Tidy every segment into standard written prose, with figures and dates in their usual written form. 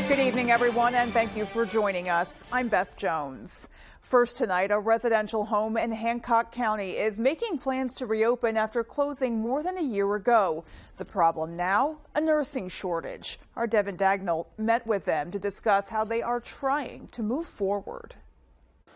Good evening, everyone, and thank you for joining us. I'm Beth Jones. First tonight, a residential home in Hancock County is making plans to reopen after closing more than a year ago. The problem now, a nursing shortage. Our Devin Dagnall met with them to discuss how they are trying to move forward.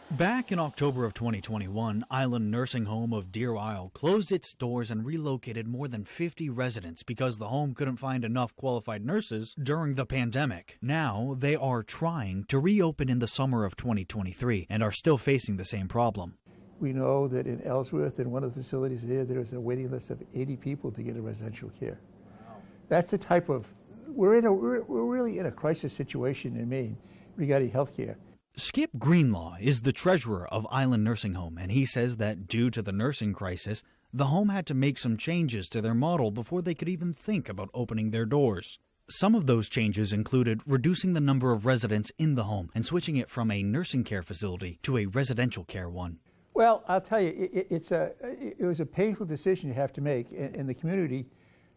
Back in October of 2021, Island Nursing Home of Deer Isle closed its doors and relocated more than 50 residents because the home couldn't find enough qualified nurses during the pandemic. Now they are trying to reopen in the summer of 2023 and are still facing the same problem. We know that in Ellsworth, in one of the facilities there is a waiting list of 80 people to get a residential care. Wow. That's the type of, we're really in a crisis situation in Maine regarding health care. Skip Greenlaw is the treasurer of Island Nursing Home, and he says that due to the nursing crisis, the home had to make some changes to their model before they could even think about opening their doors. Some of those changes included reducing the number of residents in the home and switching it from a nursing care facility to a residential care one. Well, I'll tell you, it was a painful decision you have to make, and the community,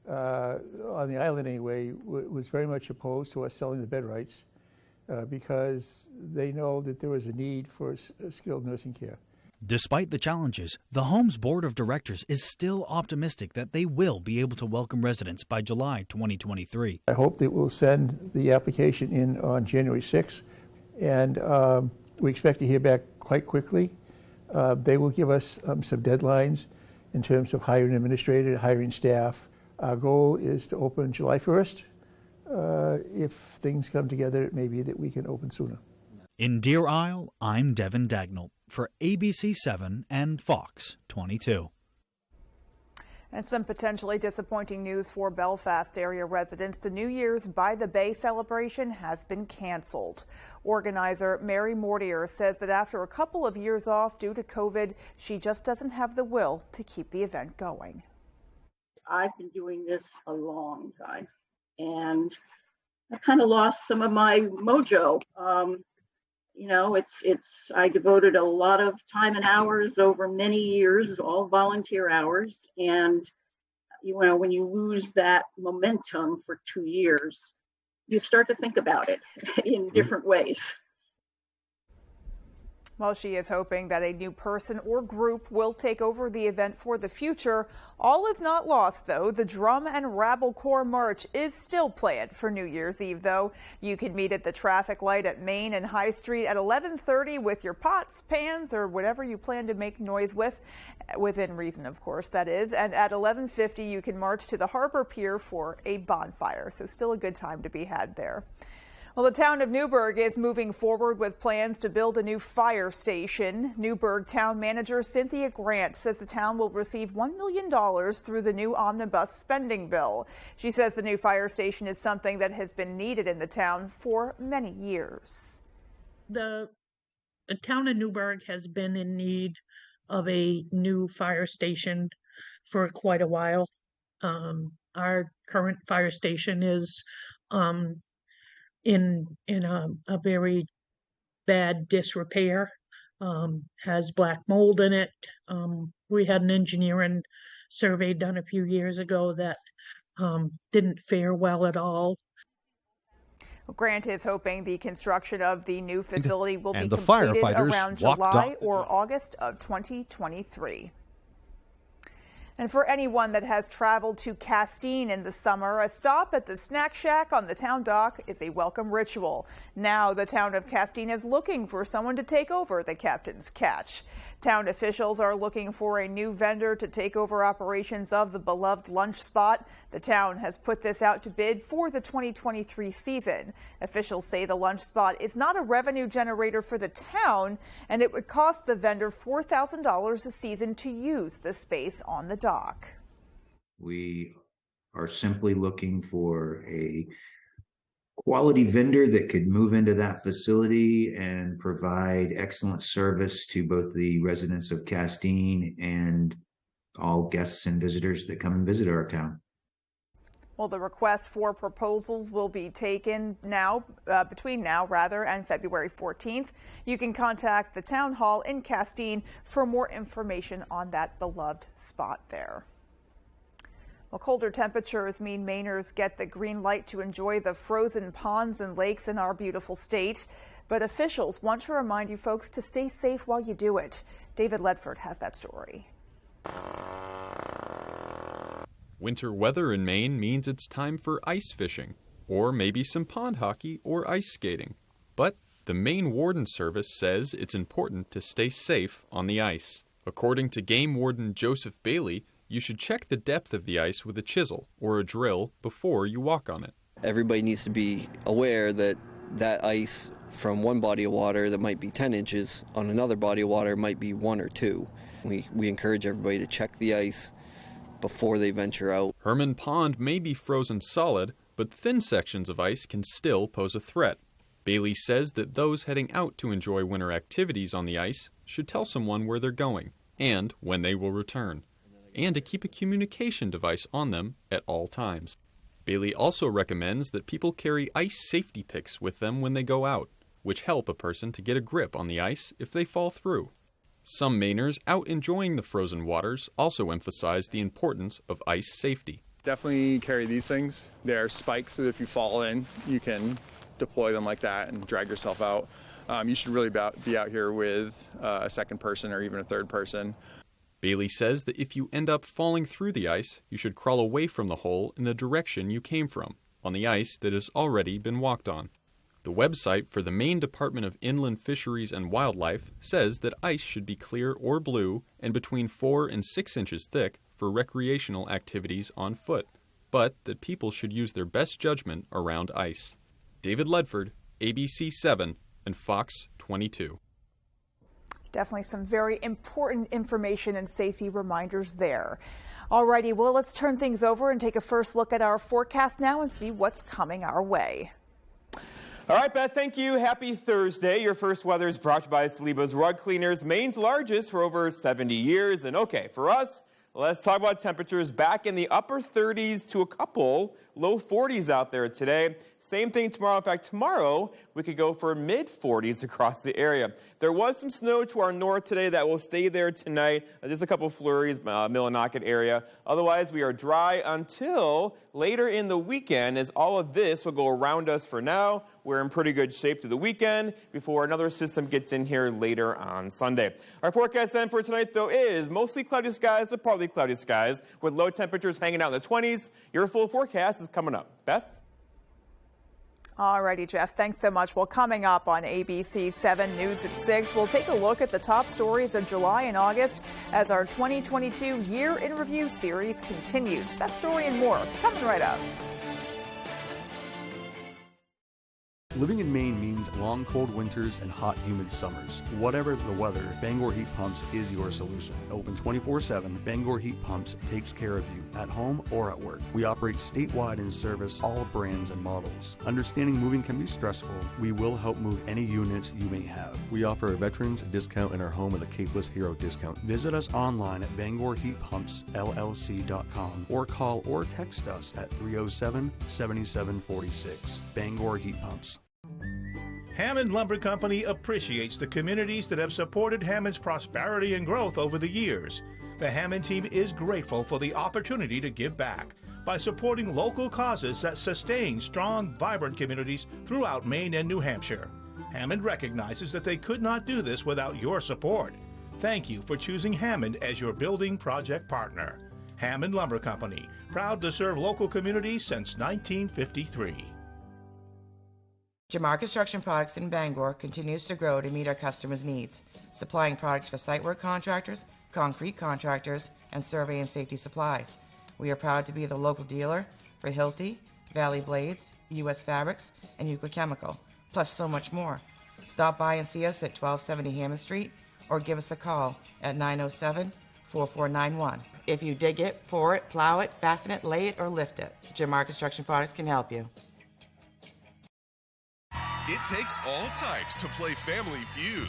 on the island anyway, was very much opposed to us selling the bed rights. Because they know that there was a need for skilled nursing care. Despite the challenges, the home's board of directors is still optimistic that they will be able to welcome residents by July 2023. I hope that we'll send the application in on January 6th, and we expect to hear back quite quickly. They will give us some deadlines in terms of hiring administrators, hiring staff. Our goal is to open July 1st. If things come together, it may be that we can open sooner. In Deer Isle, I'm Devin Dagnall for ABC 7 and Fox 22. And some potentially disappointing news for Belfast area residents. The New Year's by the Bay celebration has been canceled. Organizer Mary Mortier says that after a couple of years off due to COVID, she just doesn't have the will to keep the event going. I've been doing this a long time, and I kind of lost some of my mojo. I devoted a lot of time and hours over many years, all volunteer hours. And, when you lose that momentum for 2 years, you start to think about it in different ways. Well, she is hoping that a new person or group will take over the event for the future. All is not lost, though. The Drum and Rabble Corps March is still planned for New Year's Eve, though. You can meet at the traffic light at Main and High Street at 11:30 with your pots, pans, or whatever you plan to make noise with, within reason, of course, that is. And at 11:50, you can march to the Harbor Pier for a bonfire. So still a good time to be had there. Well, the town of Newburgh is moving forward with plans to build a new fire station. Newburgh town manager Cynthia Grant says the town will receive $1 million through the new omnibus spending bill. She says the new fire station is something that has been needed in the town for many years. The town of Newburgh has been in need of a new fire station for quite a while. Our current fire station is in a very bad disrepair, has black mold in it. We had an engineering survey done a few years ago that didn't fare well at all. Grant is hoping the construction of the new facility will be the completed firefighters around July or August of 2023. And for anyone that has traveled to Castine in the summer, a stop at the Snack Shack on the town dock is a welcome ritual. Now the town of Castine is looking for someone to take over the Captain's Catch. Town officials are looking for a new vendor to take over operations of the beloved lunch spot. The town has put this out to bid for the 2023 season. Officials say the lunch spot is not a revenue generator for the town, and it would cost the vendor $4,000 a season to use the space on the dock. We are simply looking for a quality vendor that could move into that facility and provide excellent service to both the residents of Castine and all guests and visitors that come and visit our town. Well, the request for proposals will be taken between now and February 14th. You can contact the town hall in Castine for more information on that beloved spot there. Well, colder temperatures mean Mainers get the green light to enjoy the frozen ponds and lakes in our beautiful state. But officials want to remind you folks to stay safe while you do it. David Ledford has that story. Winter weather in Maine means it's time for ice fishing, or maybe some pond hockey or ice skating. But the Maine Warden Service says it's important to stay safe on the ice. According to Game Warden Joseph Bailey, you should check the depth of the ice with a chisel or a drill before you walk on it. Everybody needs to be aware that that ice from one body of water that might be 10 inches on another body of water might be 1 or 2. We encourage everybody to check the ice before they venture out. Herman Pond may be frozen solid, but thin sections of ice can still pose a threat. Bailey says that those heading out to enjoy winter activities on the ice should tell someone where they're going and when they will return, and to keep a communication device on them at all times. Bailey also recommends that people carry ice safety picks with them when they go out, which help a person to get a grip on the ice if they fall through. Some Mainers out enjoying the frozen waters also emphasize the importance of ice safety. Definitely carry these things. They're spikes, so if you fall in, you can deploy them like that and drag yourself out. You should really be out here with a second person or even a third person. Bailey says that if you end up falling through the ice, you should crawl away from the hole in the direction you came from, on the ice that has already been walked on. The website for the Maine Department of Inland Fisheries and Wildlife says that ice should be clear or blue and between 4 and 6 inches thick for recreational activities on foot, but that people should use their best judgment around ice. David Ledford, ABC 7 and Fox 22. Definitely some very important information and safety reminders there. Alrighty, well, let's turn things over and take a first look at our forecast now and see what's coming our way. All right, Beth, thank you. Happy Thursday. Your first weather is brought to you by Saliba's Rug Cleaners, Maine's largest for over 70 years. And okay, for us, let's talk about temperatures back in the upper 30s to a couple low 40s out there today. Same thing tomorrow. In fact, tomorrow we could go for mid 40s across the area. There was some snow to our north today that will stay there tonight. Just a couple flurries, Millinocket area. Otherwise, we are dry until later in the weekend, as all of this will go around us for now. We're in pretty good shape to the weekend before another system gets in here later on Sunday. Our forecast then for tonight, though, is mostly cloudy skies to partly cloudy skies with low temperatures hanging out in the 20s. Your full forecast is coming up. Beth? Alrighty, Jeff, thanks so much. Well, coming up on ABC 7 News at 6, we'll take a look at the top stories of July and August as our 2022 Year in Review series continues. That story and more coming right up. Living in Maine means long, cold winters and hot, humid summers. Whatever the weather, Bangor Heat Pumps is your solution. Open 24/7, Bangor Heat Pumps takes care of you at home or at work. We operate statewide and service all brands and models. Understanding moving can be stressful. We will help move any units you may have. We offer a veterans discount in our home with a Capeless Hero discount. Visit us online at BangorHeatPumpsLLC.com or call or text us at 307-7746. Bangor Heat Pumps. Hammond Lumber Company appreciates the communities that have supported Hammond's prosperity and growth over the years. The Hammond team is grateful for the opportunity to give back by supporting local causes that sustain strong, vibrant communities throughout Maine and New Hampshire. Hammond recognizes that they could not do this without your support. Thank you for choosing Hammond as your building project partner. Hammond Lumber Company, proud to serve local communities since 1953. Jamar Construction Products in Bangor continues to grow to meet our customers' needs, supplying products for site work contractors, concrete contractors, and survey and safety supplies. We are proud to be the local dealer for Hilti, Valley Blades, U.S. Fabrics, and Euclid Chemical, plus so much more. Stop by and see us at 1270 Hammond Street or give us a call at 907-4491. If you dig it, pour it, plow it, fasten it, lay it, or lift it, Jamar Construction Products can help you. It takes all types to play Family Feud.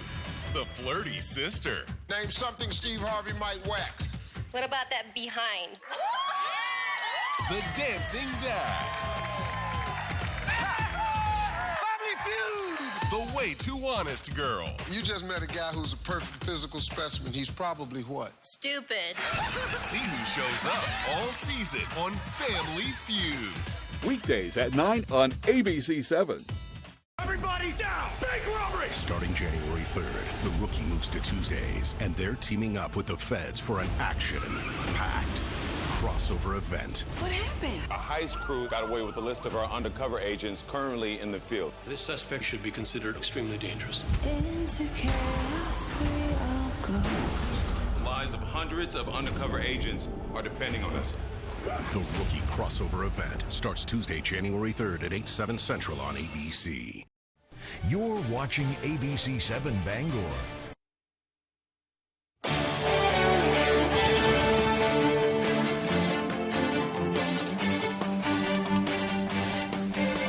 The flirty sister. Name something Steve Harvey might wax. What about that behind? The dancing dads. Family Feud! The way too honest girl. You just met a guy who's a perfect physical specimen. He's probably what? Stupid. See who shows up all season on Family Feud. Weekdays at 9 on ABC7. Everybody down! Big robbery! Starting January 3rd, The Rookie moves to Tuesdays, and they're teaming up with the feds for an action-packed crossover event. What happened? A heist crew got away with a list of our undercover agents currently in the field. This suspect should be considered extremely dangerous. Into chaos we all go. The lives of hundreds of undercover agents are depending on us. The Rookie crossover event starts Tuesday, January 3rd at 8/7 Central on ABC. You're watching ABC7 Bangor.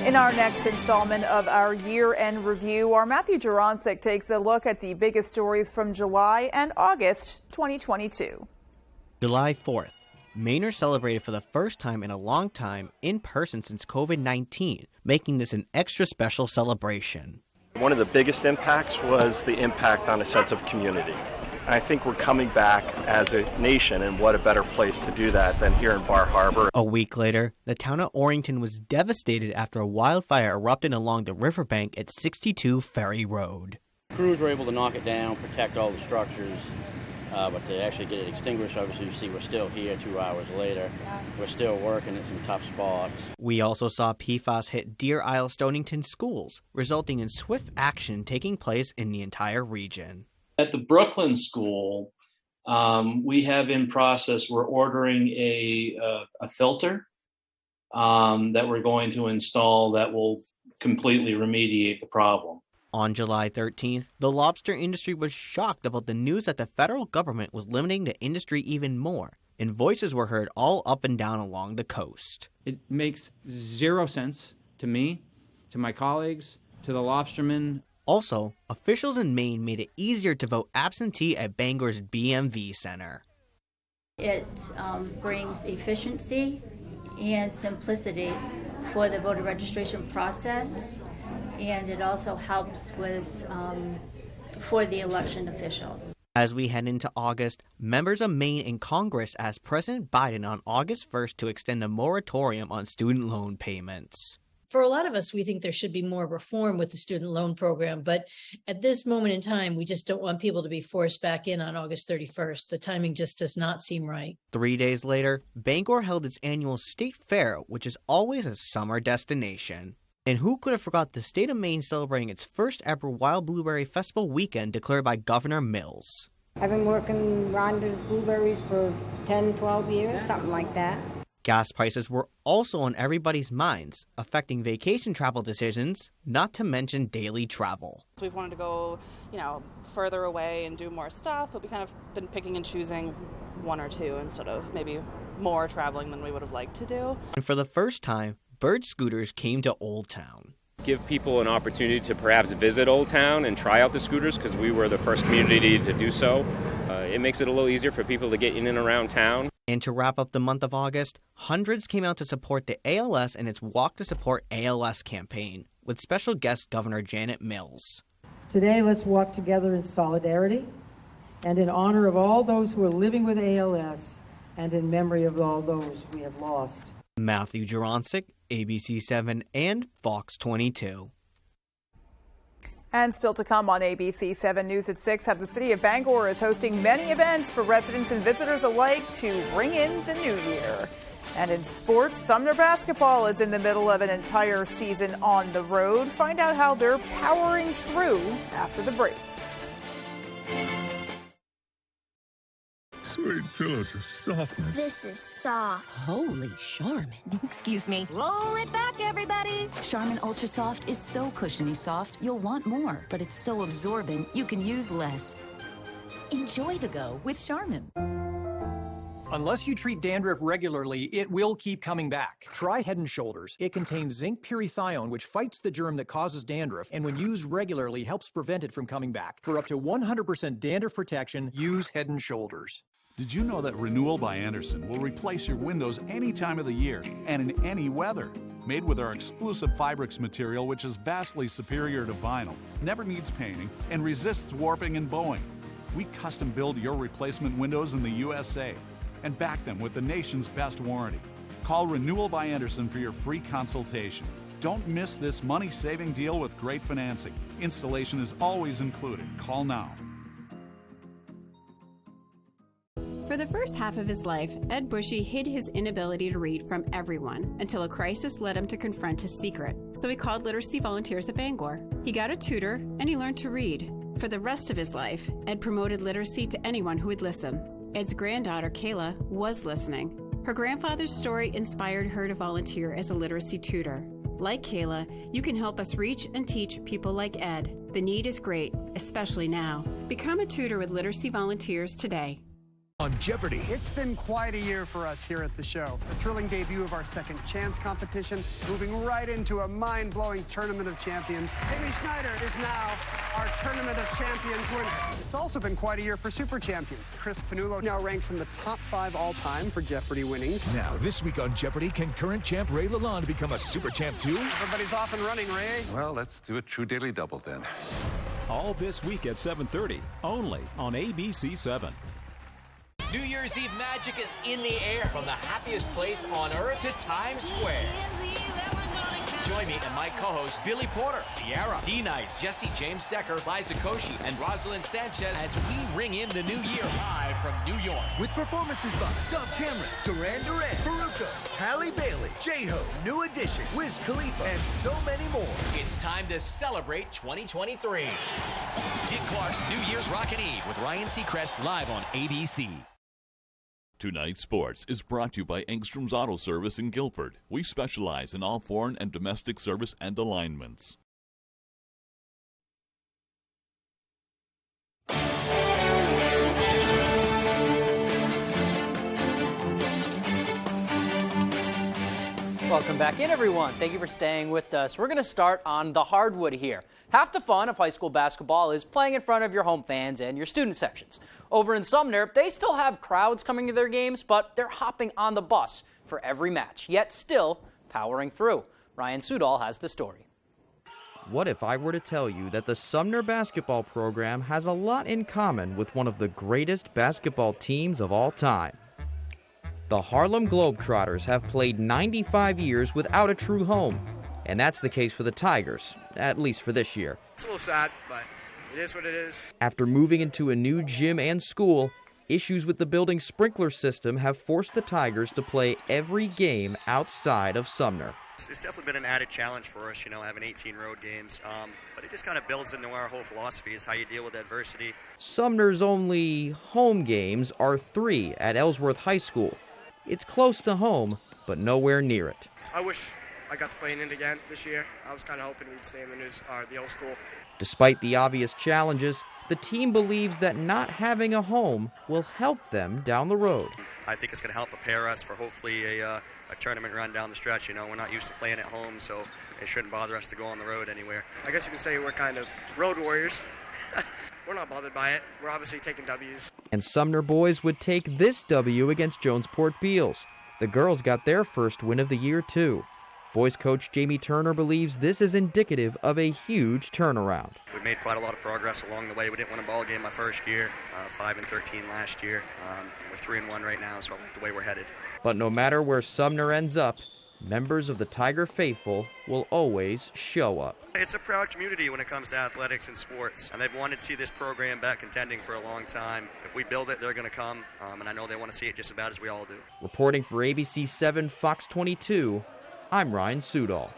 In our next installment of our year-end review, our Matthew Jurancic takes a look at the biggest stories from July and August 2022. July 4th. Mainers celebrated for the first time in a long time in person since COVID-19, making this an extra special celebration. One of the biggest impacts was the impact on a sense of community. And I think we're coming back as a nation, and what a better place to do that than here in Bar Harbor. A week later, the town of Orrington was devastated after a wildfire erupted along the riverbank at 62 Ferry Road. Crews were able to knock it down, protect all the structures. But to actually get it extinguished, obviously you see we're still here 2 hours later. We're still working at some tough spots. We also saw PFAS hit Deer Isle Stonington schools, resulting in swift action taking place in the entire region. At the Brooklyn school, we have in process, we're ordering a filter that we're going to install that will completely remediate the problem. On July 13th, the lobster industry was shocked about the news that the federal government was limiting the industry even more, and voices were heard all up and down along the coast. It makes zero sense to me, to my colleagues, to the lobstermen. Also, officials in Maine made it easier to vote absentee at Bangor's BMV Center. It brings efficiency and simplicity for the voter registration process. And it also helps with for the election officials. As we head into August, members of Maine in Congress asked President Biden on August 1st to extend a moratorium on student loan payments. For a lot of us, we think there should be more reform with the student loan program, but at this moment in time, we just don't want people to be forced back in on August 31st. The timing just does not seem right. 3 days later, Bangor held its annual state fair, which is always a summer destination. And who could have forgot the state of Maine celebrating its first ever Wild Blueberry Festival weekend declared by Governor Mills. I've been working Rhonda's blueberries for 10, 12 years, something like that. Gas prices were also on everybody's minds, affecting vacation travel decisions, not to mention daily travel. We've wanted to go, further away and do more stuff, but we kind of been picking and choosing one or two instead of maybe more traveling than we would have liked to do. And for the first time, bird scooters came to Old Town. Give people an opportunity to perhaps visit Old Town and try out the scooters because we were the first community to do so. It makes it a little easier for people to get in and around town. And to wrap up the month of August, hundreds came out to support the ALS and its Walk to Support ALS campaign, with special guest Governor Janet Mills. Today, let's walk together in solidarity and in honor of all those who are living with ALS and in memory of all those we have lost. Matthew Jurancic, ABC7 and Fox 22. And still to come on ABC7 News at 6, how the city of Bangor is hosting many events for residents and visitors alike to ring in the new year. And in sports, Sumner basketball is in the middle of an entire season on the road. Find out how they're powering through after the break. Sweet pillows of softness. This is soft. Holy Charmin. Excuse me. Roll it back, everybody. Charmin Ultra Soft is so cushiony soft, you'll want more. But it's so absorbent, you can use less. Enjoy the go with Charmin. Unless you treat dandruff regularly, it will keep coming back. Try Head & Shoulders. It contains zinc pyrithione, which fights the germ that causes dandruff, and when used regularly, helps prevent it from coming back. For up to 100% dandruff protection, use Head & Shoulders. Did you know that Renewal by Andersen will replace your windows any time of the year and in any weather? Made with our exclusive Fibrix material, which is vastly superior to vinyl, never needs painting, and resists warping and bowing. We custom build your replacement windows in the USA and back them with the nation's best warranty. Call Renewal by Andersen for your free consultation. Don't miss this money-saving deal with great financing. Installation is always included. Call now. For the first half of his life, Ed Bushy hid his inability to read from everyone until a crisis led him to confront his secret. So he called literacy volunteers at Bangor. He got a tutor and he learned to read. For the rest of his life, Ed promoted literacy to anyone who would listen. Ed's granddaughter, Kayla, was listening. Her grandfather's story inspired her to volunteer as a literacy tutor. Like Kayla, you can help us reach and teach people like Ed. The need is great, especially now. Become a tutor with Literacy Volunteers today. On Jeopardy! It's been quite a year for us here at the show. The thrilling debut of our Second Chance competition, moving right into a mind-blowing Tournament of Champions. Amy Schneider is now our Tournament of Champions winner. It's also been quite a year for Super Champions. Chris Panullo now ranks in the top 5 all-time for Jeopardy winnings. Now, this week on Jeopardy, can current champ Ray Lalonde become a Super Champ too? Everybody's off and running, Ray. Well, let's do a true daily double then. All this week at 7:30, only on ABC7. New Year's Eve magic is in the air from the happiest place on earth to Times Square. Join me and my co-hosts Billy Porter, Sierra, D-Nice, Jesse James Decker, Liza Koshy, and Rosalind Sanchez as we ring in the new year live from New York. With performances by Dove Cameron, Duran Duran, Faruko, Halle Bailey, J-Ho, New Edition, Wiz Khalifa, and so many more. It's time to celebrate 2023. Dick Clark's New Year's Rockin' Eve with Ryan Seacrest live on ABC. Tonight's Sports is brought to you by Engstrom's Auto Service in Guilford. We specialize in all foreign and domestic service and alignments. Welcome back in, everyone. Thank you for staying with us. We're going to start on the hardwood here. Half the fun of high school basketball is playing in front of your home fans and your student sections. Over in Sumner, they still have crowds coming to their games, but they're hopping on the bus for every match, yet still powering through. Ryan Sudol has the story. What if I were to tell you that the Sumner basketball program has a lot in common with one of the greatest basketball teams of all time? The Harlem Globetrotters have played 95 years without a true home, and that's the case for the Tigers, at least for this year. It's a little sad, but it is what it is. After moving into a new gym and school, issues with the building's sprinkler system have forced the Tigers to play every game outside of Sumner. It's definitely been an added challenge for us, having 18 road games, but it just kind of builds into our whole philosophy is how you deal with adversity. Sumner's only home games are 3 at Ellsworth High School. It's close to home, but nowhere near it. I wish I got to play in it again this year. I was kind of hoping we'd stay in the old school. Despite the obvious challenges, the team believes that not having a home will help them down the road. I think it's going to help prepare us for hopefully a tournament run down the stretch. We're not used to playing at home, so it shouldn't bother us to go on the road anywhere. I guess you can say we're kind of road warriors. We're not bothered by it. We're obviously taking W's. And Sumner boys would take this W against Jonesport Beals. The girls got their first win of the year, too. Boys coach Jamie Turner believes this is indicative of a huge turnaround. We made quite a lot of progress along the way. We didn't win a ball game my first year, 5-13 last year. We're 3-1 right now, so I like the way we're headed. But no matter where Sumner ends up, members of the Tiger faithful will always show up. It's a proud community when it comes to athletics and sports, and they've wanted to see this program back contending for a long time. If we build it, they're going to come, and I know they want to see it just about as we all do. Reporting for ABC 7 Fox 22, I'm Ryan Sudol.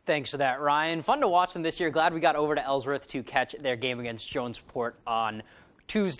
Thanks for that, Ryan. Fun to watch them this year. Glad we got over to Ellsworth to catch their game against Jonesport on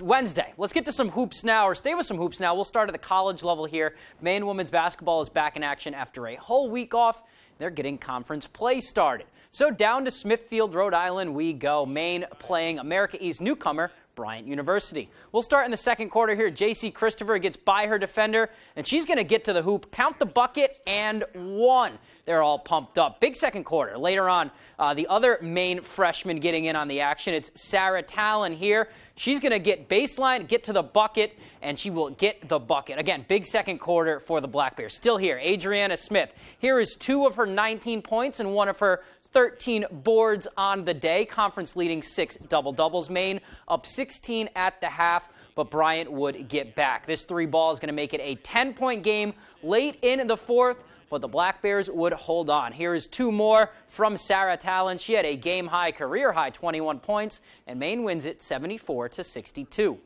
Wednesday. Let's get to some hoops now, or stay with some hoops now. We'll start at the college level here. Maine women's basketball is back in action after a whole week off. They're getting conference play started. So down to Smithfield, Rhode Island we go. Maine playing America East newcomer Bryant University. We'll start in the second quarter here. J.C. Christopher gets by her defender, and she's going to get to the hoop, count the bucket, and one. They're all pumped up. Big second quarter. Later on, the other main freshman getting in on the action, it's Sarah Talon here. She's going to get baseline, get to the bucket, and she will get the bucket. Again, big second quarter for the Black Bears. Still here, Adriana Smith. Here is 2 of her 19 points and 1 of her 13 boards on the day. Conference leading 6 double-doubles. Maine up 16 at the half, but Bryant would get back. This 3 ball is going to make it a 10-point game late in the fourth, but the Black Bears would hold on. Here is 2 more from Sarah Talon. She had a game-high, career-high 21 points, and Maine wins it 74-62.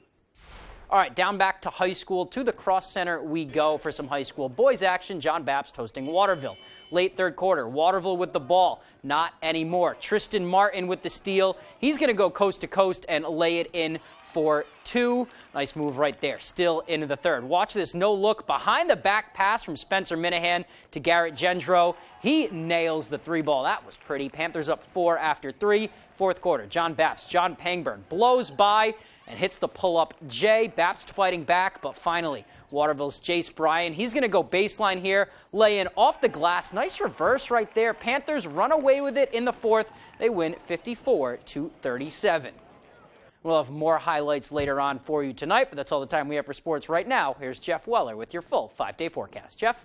All right, down back to high school. To the Cross Center we go for some high school boys action. John Bapst hosting Waterville. Late third quarter, Waterville with the ball. Not anymore. Tristan Martin with the steal. He's going to go coast to coast and lay it in for 2. Nice move right there. Still into the third. Watch this no look behind the back pass from Spencer Minahan to Garrett Gendro. He nails the 3 ball. That was pretty. Panthers up 4 after 3. Fourth quarter, John Bapst, John Pangburn blows by and hits the pull-up J. Bapst fighting back, but finally, Waterville's Jace Bryan. He's going to go baseline here, lay in off the glass. Nice reverse right there. Panthers run away with it in the fourth. They win 54-37. We'll have more highlights later on for you tonight, but that's all the time we have for sports right now. Here's Jeff Weller with your full 5-day forecast. Jeff?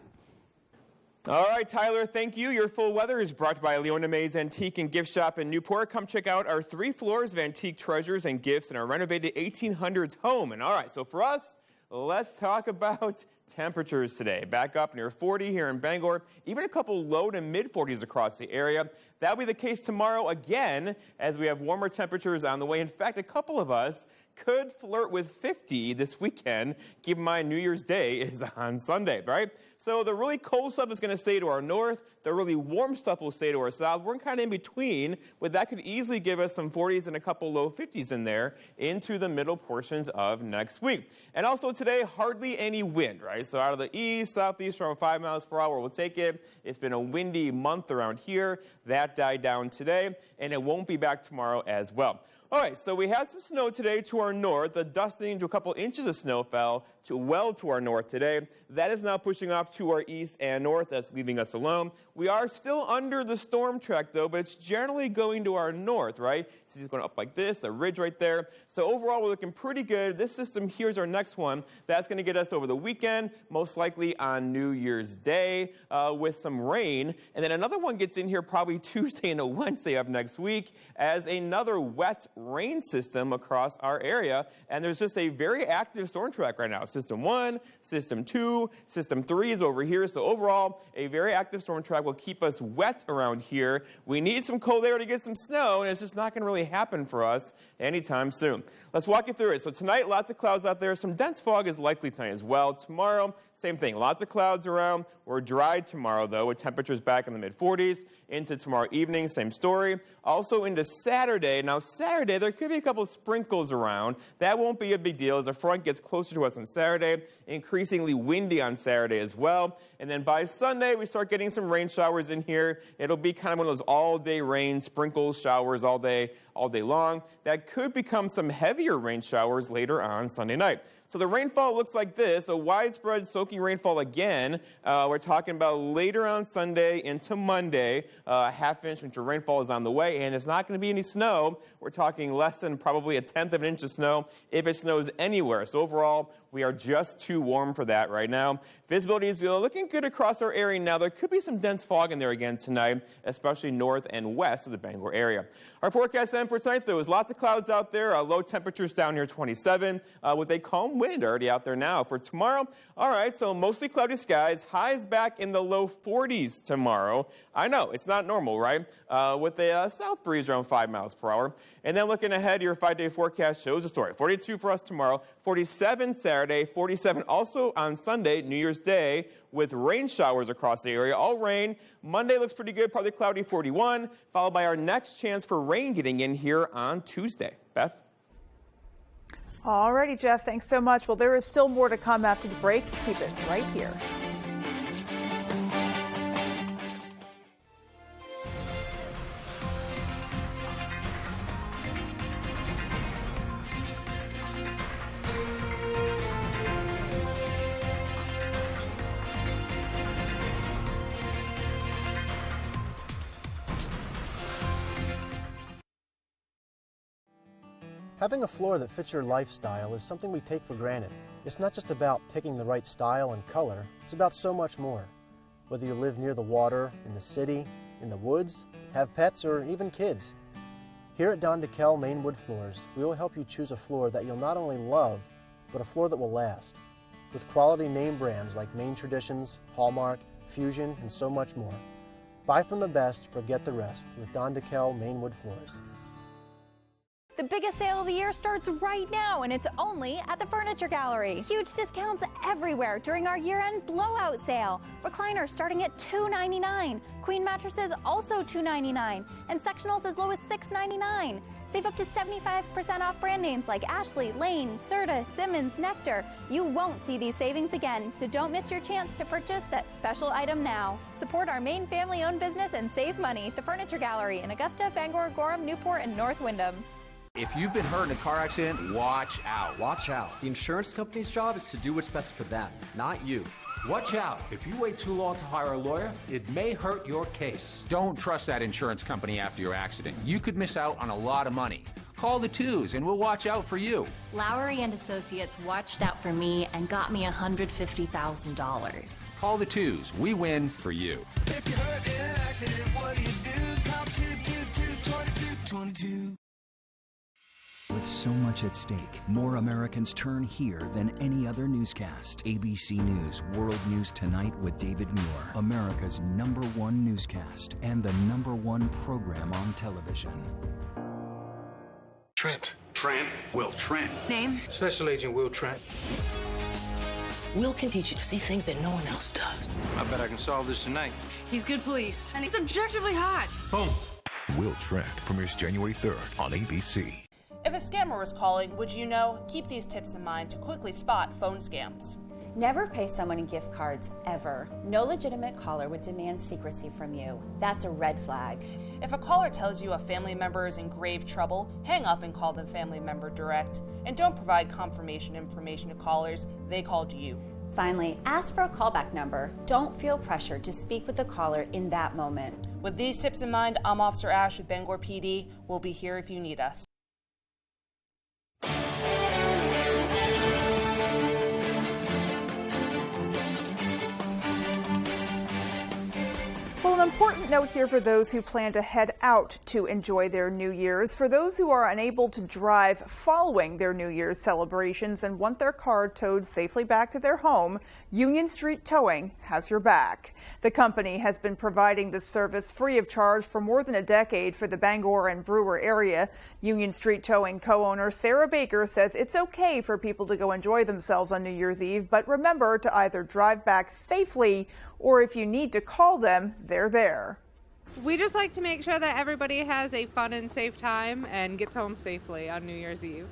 All right, Tyler, thank you. Your full weather is brought to you by Leona Mae's Antique and Gift Shop in Newport. Come check out our 3 floors of antique treasures and gifts in our renovated 1800s home. And all right, so for us, let's talk about temperatures today. Back up near 40 here in Bangor, even a couple low to mid 40s across the area. That'll be the case tomorrow again as we have warmer temperatures on the way. In fact, a couple of us could flirt with 50 this weekend. Keep in mind, New Year's Day is on Sunday, right? So the really cold stuff is going to stay to our north. The really warm stuff will stay to our south. We're kind of in between, but that could easily give us some 40s and a couple low 50s in there into the middle portions of next week. And also today, hardly any wind, right? So out of the east, southeast, around 5 miles per hour, we'll take it. It's been a windy month around here. That died down today, and it won't be back tomorrow as well. All right, so we had some snow today to our north. The dusting to a couple inches of snow fell to our north today. That is now pushing off to our east and north. That's leaving us alone. We are still under the storm track, though, but it's generally going to our north, right? See, it's going up like this, a ridge right there. So overall, we're looking pretty good. This system here is our next one. That's going to get us over the weekend, most likely on New Year's Day with some rain. And then another one gets in here probably Tuesday and a Wednesday of next week as another wet rain system across our area. And there's just a very active storm track right now. System 1, System 2, System 3 is over here. So overall, a very active storm track will keep us wet around here. We need some cold air to get some snow, and it's just not going to really happen for us anytime soon. Let's walk you through it. So tonight, lots of clouds out there. Some dense fog is likely tonight as well. Tomorrow, same thing. Lots of clouds around. We're dry tomorrow, though, with temperatures back in the mid-40s. Into tomorrow evening, same story. Also into Saturday. Now, Saturday, there could be a couple sprinkles around. That won't be a big deal as the front gets closer to us on Saturday. Increasingly windy on Saturday as well. And then by Sunday, we start getting some rain showers in here. It'll be kind of one of those all-day rain, sprinkles, showers all day long. That could become some heavier rain showers later on Sunday night. So the rainfall looks like this, a widespread soaking rainfall again. We're talking about later on Sunday into Monday. A half-inch winter rainfall is on the way, and it's not going to be any snow. We're talking less than probably a tenth of an inch of snow if it snows anywhere. So overall, we are just too warm for that right now. Visibility is looking good across our area now. There could be some dense fog in there again tonight, especially north and west of the Bangor area. Our forecast then for tonight, though, is lots of clouds out there. Low temperatures down near 27 with a calm wind already out there now. For tomorrow, all right, so mostly cloudy skies. Highs back in the low 40s tomorrow. I know, it's not normal, right? With a south breeze around 5 miles per hour. And then looking ahead, your 5-day forecast shows a story. 42 for us tomorrow, 47 Saturday, 47 also on Sunday, New Year's Day, with rain showers across the area. All rain. Monday looks pretty good, partly cloudy, 41, followed by our next chance for rain getting in here on Tuesday. Beth? All righty, Jeff, thanks so much. Well, there is still more to come after the break. Keep it right here. Having a floor that fits your lifestyle is something we take for granted. It's not just about picking the right style and color, it's about so much more. Whether you live near the water, in the city, in the woods, have pets, or even kids. Here at Don DeKel Maine Wood Floors, we will help you choose a floor that you'll not only love, but a floor that will last. With quality name brands like Maine Traditions, Hallmark, Fusion, and so much more. Buy from the best, forget the rest with Don DeKel Maine Wood Floors. The biggest sale of the year starts right now, and it's only at the Furniture Gallery. Huge discounts everywhere during our year-end blowout sale. Recliners starting at $2.99. Queen mattresses also $2.99. And sectionals as low as $6.99. Save up to 75% off brand names like Ashley, Lane, Serta, Simmons, Nectar. You won't see these savings again, so don't miss your chance to purchase that special item now. Support our Maine family-owned business and save money. The Furniture Gallery in Augusta, Bangor, Gorham, Newport, and North Windham. If you've been hurt in a car accident, watch out. Watch out. The insurance company's job is to do what's best for them, not you. Watch out. If you wait too long to hire a lawyer, it may hurt your case. Don't trust that insurance company after your accident. You could miss out on a lot of money. Call the Twos and we'll watch out for you. Lowry and Associates watched out for me and got me $150,000. Call the Twos. We win for you. If you're hurt in an accident, what do? Call 222-2222. With so much at stake, more Americans turn here than any other newscast. ABC News World News Tonight with David Muir, America's #1 newscast and the #1 program on television. Trent. Will Trent. Name? Special Agent Will Trent. Will can teach you to see things that no one else does. I bet I can solve this tonight. He's good police, and he's objectively hot. Boom. Will Trent premieres January 3rd on ABC. If a scammer was calling, would you know? Keep these tips in mind to quickly spot phone scams. Never pay someone in gift cards, ever. No legitimate caller would demand secrecy from you. That's a red flag. If a caller tells you a family member is in grave trouble, hang up and call the family member direct. And don't provide confirmation information to callers. They called you. Finally, ask for a callback number. Don't feel pressured to speak with the caller in that moment. With these tips in mind, I'm Officer Ash with Bangor PD. We'll be here if you need us. Well, an important note here for those who plan to head out to enjoy their New Year's. For those who are unable to drive following their New Year's celebrations and want their car towed safely back to their home, Union Street Towing has your back. The company has been providing this service free of charge for more than a decade for the Bangor and Brewer area. Union Street Towing co-owner Sarah Baker says it's okay for people to go enjoy themselves on New Year's Eve, but remember to either drive back safely or if you need to call them, they're there. We just like to make sure that everybody has a fun and safe time and gets home safely on New Year's Eve.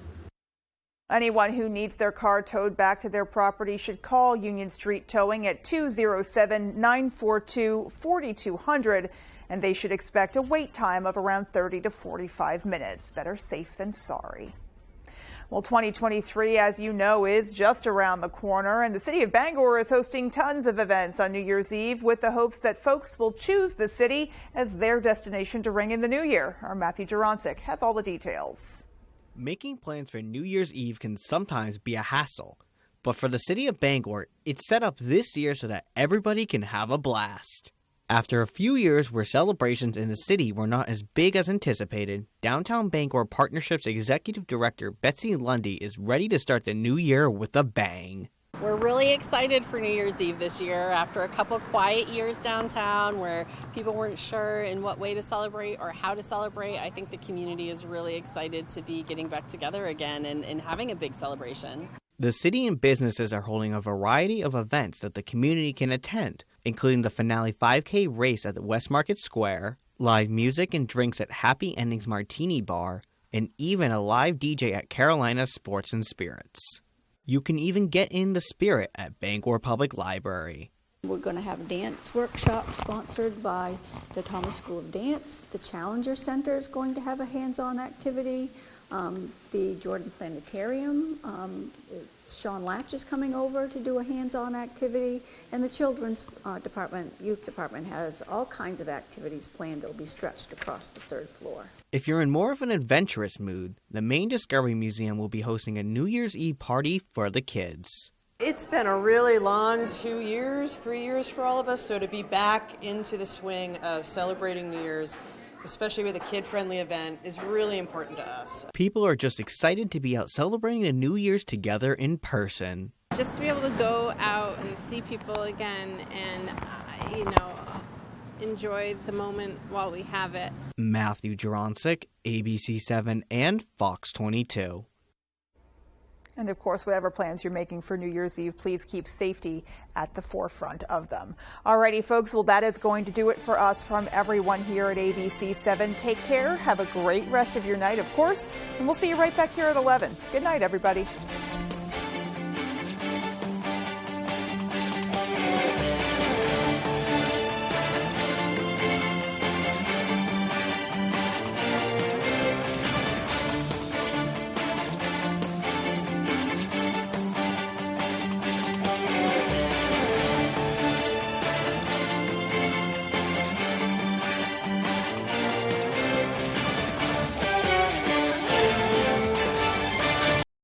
Anyone who needs their car towed back to their property should call Union Street Towing at 207-942-4200, and they should expect a wait time of around 30 to 45 minutes. Better safe than sorry. Well, 2023, as you know, is just around the corner, and the city of Bangor is hosting tons of events on New Year's Eve with the hopes that folks will choose the city as their destination to ring in the new year. Our Matthew Jurancic has all the details. Making plans for New Year's Eve can sometimes be a hassle, but for the city of Bangor, it's set up this year so that everybody can have a blast. After a few years where celebrations in the city were not as big as anticipated, Downtown Bangor Partnerships Executive Director Betsy Lundy is ready to start the new year with a bang. We're really excited for New Year's Eve this year after a couple quiet years downtown where people weren't sure in what way to celebrate or how to celebrate. I think the community is really excited to be getting back together again and having a big celebration. The city and businesses are holding a variety of events that the community can attend, including the finale 5K race at the West Market Square, live music and drinks at Happy Endings Martini Bar, and even a live DJ at Carolina Sports and Spirits. You can even get in the spirit at Bangor Public Library. We're going to have a dance workshop sponsored by the Thomas School of Dance. The Challenger Center is going to have a hands-on activity. The Jordan Planetarium, Sean Latch is coming over to do a hands-on activity, and the children's youth department has all kinds of activities planned that will be stretched across the 3rd floor. If you're in more of an adventurous mood, the Maine Discovery Museum will be hosting a New Year's Eve party for the kids. It's been a really long 3 years for all of us, so to be back into the swing of celebrating New Year's, especially with a kid-friendly event, is really important to us. People are just excited to be out celebrating the New Year's together in person. Just to be able to go out and see people again and, enjoy the moment while we have it. Matthew Juronsik, ABC7 and Fox 22. And of course, whatever plans you're making for New Year's Eve, please keep safety at the forefront of them. Alrighty, folks, well, that is going to do it for us from everyone here at ABC7. Take care. Have a great rest of your night, of course, and we'll see you right back here at 11. Good night, everybody.